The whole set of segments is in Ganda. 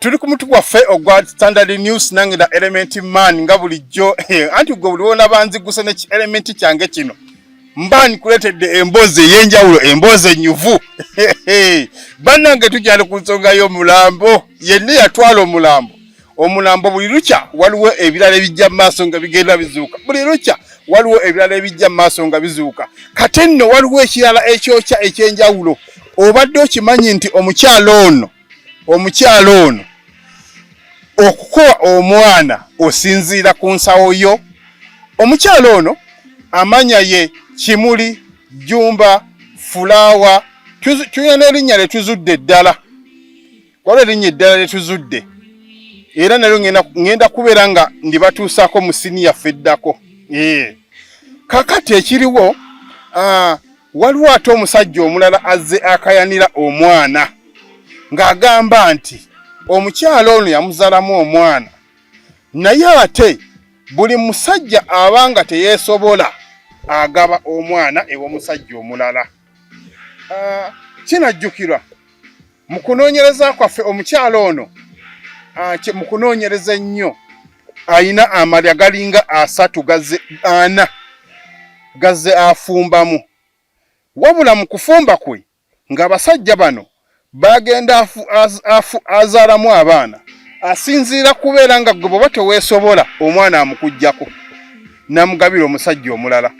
tuli ku mutu gwaffe ogwa Standard News nange da Element Man nga bulijjo anti gwe buliwona banziguse ne element kyange kino mbani kuletedde emboze yenjawulo emboze nyuvu bannange tujjale ku nsonga y'omulambo yenna yatwala omulambo buli lukya waliwo ebirala ebijja maaso nga bigenda bizuuka buli lukya waliwo ebirala ebijja maaso nga bizuuka kate nno waliwo ekirala ekyokya ekyenjawulo obadde okimanyi nti omukyalo ono okukowa omwana osinziira ku nsawo yo omukyalo ono amanya ye Kimuli Jumba Fulawa tuyina erinnya letuzudde ddala waliwo erinnya eddala letuzudde era nalyo ngenda kubeera nga ndibatuusaako mu sini yaffe eddako kakati ekiriwo waliwo ate omusajja omulala azze akayanira omwana ng'agamba nti omukyalo ono yamuzaalamu omwana naye ate buli musajja abanga teyeesobola agaba omwana ew'omusajja omulala kinajjukirwa mu kunoonyereza kwaffe omukyalo ono mu kunoonyereza ennyo ayina amalya galinga 3 gazze afumbamu wabula mu kufumba kwe ng'abasajja bano bagenda azaalamu abaana asinziira kubeera nga gwe bw'oba teweesobola omwana amukuggyako namugabira omusajja omulala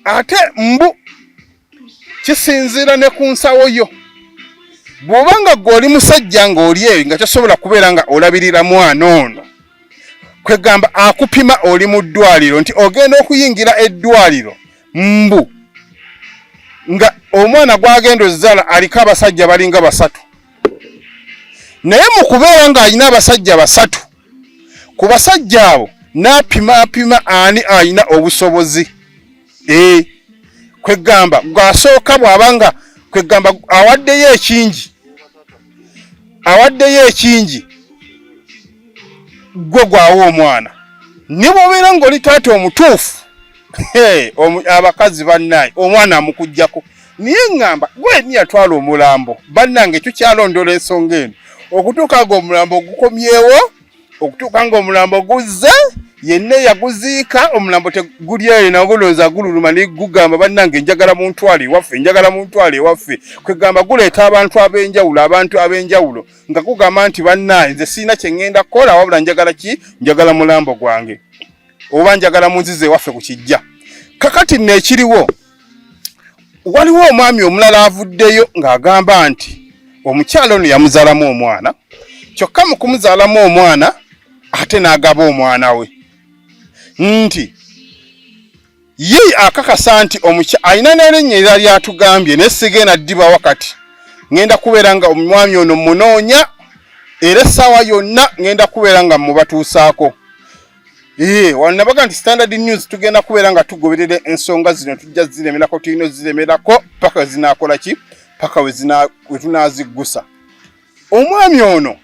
ate mbu kisinziira ne ku nsawo yo bw'obanga gwe oli musajja ng'oli eyo nga tosobola kubeera nga olabirira mwana ono kwegamba akupima oli mu ddwaliro nti ogenda okuyingira eddwaliro mbu nga omwana gwagenda ozaala aliko abasajja balinga 3 naye mu kubeera nga alina abasajja 3 ku basajja abo n'apima ani alina obusobozi kwegamba gwasooka bw'abanga kwegamba awaddeyo ekingi gwe gwawa omwana ne bw'obeera ng'oli taata omutuufu abakazi bannaye omwana amukuggyako niye ngamba gwe yatwala omulambo bannange tukyalondola ensonga eno okutuuka ng'omulambo gukomyewo okutuuka ng'omulambo guzze yenna yaguziika omulambo teguli eyo nagulooza gululuma ne gugamba bannange njagala muntwale ewaffe kwegamba guleeta abantu ab'enjawulo nga gugamba nti bannaye nze siina kye ŋŋenda kukola wabula njagala mulambo gwange oba njagala munzize ewaffe ku kijja kakati neekiriwo waliwo omwami omulala avuddeyo ng'agamba nti omukyalo ono yamuzaalamu omwana kyokka mu kumuzaalamu omwana ate n'agaba omwana we nti ye akakasa nti alina n'erinnya era lyatugambye naye sigenda ddiba wakati ngenda kubeera nga omwami ono munoonya era essaawa yonna ngenda kubeera nga mubatuusaako wanabaga nti Standard News tugenda kubeera nga tugoberera ensonga zino tujja ziremerako tulina ziremerako paka zinaakola ki paka we tunaziggusa omwami ono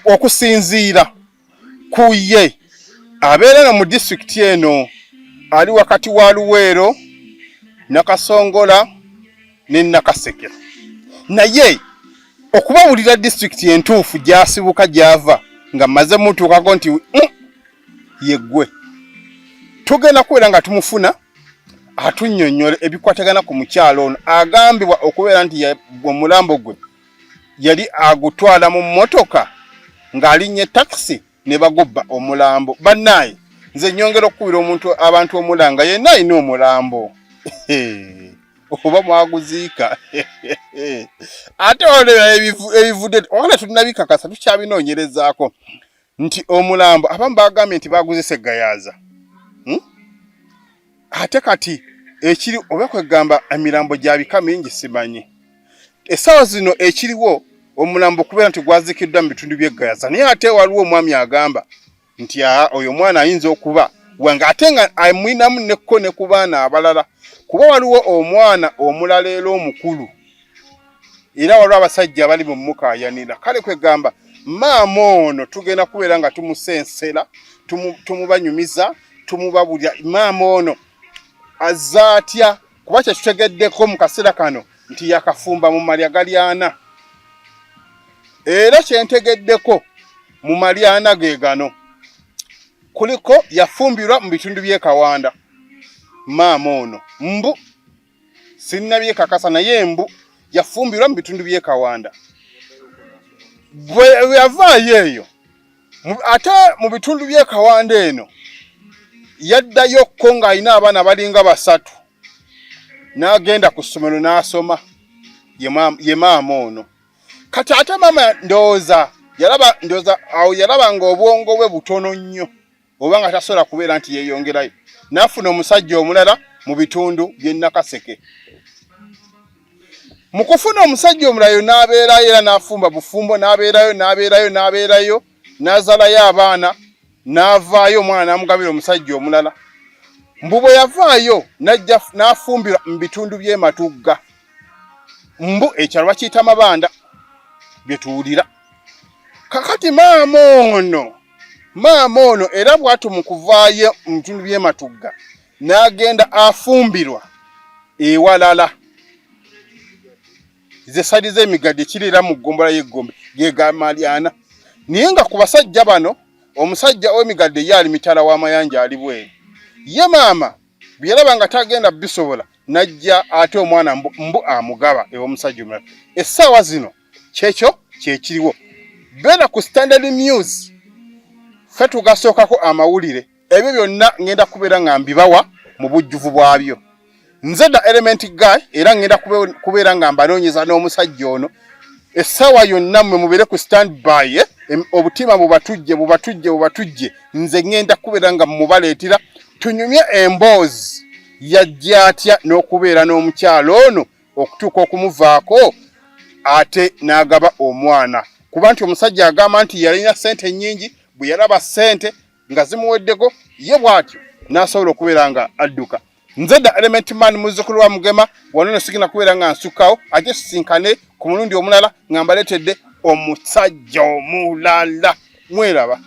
okusinziira ku ye abeera mu district eno ali wakati wa Luweero Nakasongola ne Nakaseke naye okubawulira district entuufu gyasibuka gyava nga maze mutuukako nti yeggwe tugenda kubeera nga tumufuna atunnyonnyole ebikwatagana ku mukyalo ono agambibwa okubeera nti omulambo gwe yali agutwala mu mmotoka ng'alinnye takisi ne bagobba omulambo bannaye nze nnyongera okukubira abantu omulanga yenna alina omulambo oba mwaguziika ate olera ebivudde wala tulinabikakasa tukyabinoonyerezaako nti omulambo abamu bagambye nti baguzise gayaaza ate kati ekiri oba kwegamba emirambo gya bika mingi simanyi essaawa zino ekiriwo omulambo kubeera nti gwazikiddwa mu bitundu by'eggayaza naye ate waliwo omwami agamba nti oyo omwana ayinza okuba wanga ate nga amwinamu nekko ne ku baana abalala kuba waliwo omwana omulala era omukulu era waliwo abasajja abali mu mukaayanira kale kwegamba maama ono tugenda kubeera nga tumusensera tumubanyumiza tumubabulya maama ono azza atya kuba kyetutegeddeko mu kaseera kano nti yakafumba mu malya gali 4 era kyentegeddeko mu Malyana ge gano kuliko yafumbirwa mu bitundu by'e Kawanda maama ono mbu sinnabye kakasa naye mbu yafumbirwa mu bitundu by'e Kawanda bwe yavaayo eyo ate mu bitundu by'e Kawanda eno yaddayo ko ng'alina abaana balinga 3 n'agenda ku ssomero n'asoma ye maama ono kati ate maama ndowooza yalaba ng'obwongo bwe butono nnyo oba nga tasobola kubeera nti yeeyongerayo n'afuna omusajja omulala mu bitundu by'e Nakaseke. Mu kufuna omusajja omulayo n'abeerayo era n'afumba bufumbo n'abeerayo n'azaalayo abaana n'avaayo omwana n'amugabira omusajja omulala. Mbu bwe yavaayo n'ajja n'afumbirwa mu bitundu by'e Matugga mbu ekyalo bakiyita Mabanda bye tuwulira. Kakati maama ono era bw'atyo mu kuvaayo mu bitundu by'e Matugga n'agenda afumbirwa ewalala ze sadi z'emigadde kirira mu ggombolola y'eggombe ge ga Malyana. Naye nga ku basajja bano omusajja w'emigadde ye ali mitala w'amayanja ali bweru. Ye maama bwe yalaba nga tagenda bisobola n'ajja ate omwana mbu amugaba ew'omusajja omulala. Essaawa zino kyekyo kyekiriwo. Beera ku Standard News ffe tugasookako amawulire ebyo byonna ngenda kubeera nga mbibawa mu bujjuvu bwabyo. Nze da Element Guy era ngenda kubeera nga mbanoonyeza n'omusajja ono essaawa yonna mmwe mubeere ku standby obutima bubatujje nze ngenda kubeera nga mubaleetera tunyumye emboozi yajja atya n'okubeera n'omukyalo ono okutuuka okumuvaako ate n'agaba omwana kuba nti omusajja agamba nti yalina ssente nnyingi bwe yalaba ssente nga zimuweddeko ye bw'atyo n'asobola okubeera nga adduka. Nze da Element Man muzzukulu wa Mugema wano sigina kubeera nga nsukkawo ate sisinkane ku mulundi omulala nga mbaleetedde omusajja omulala mweraba.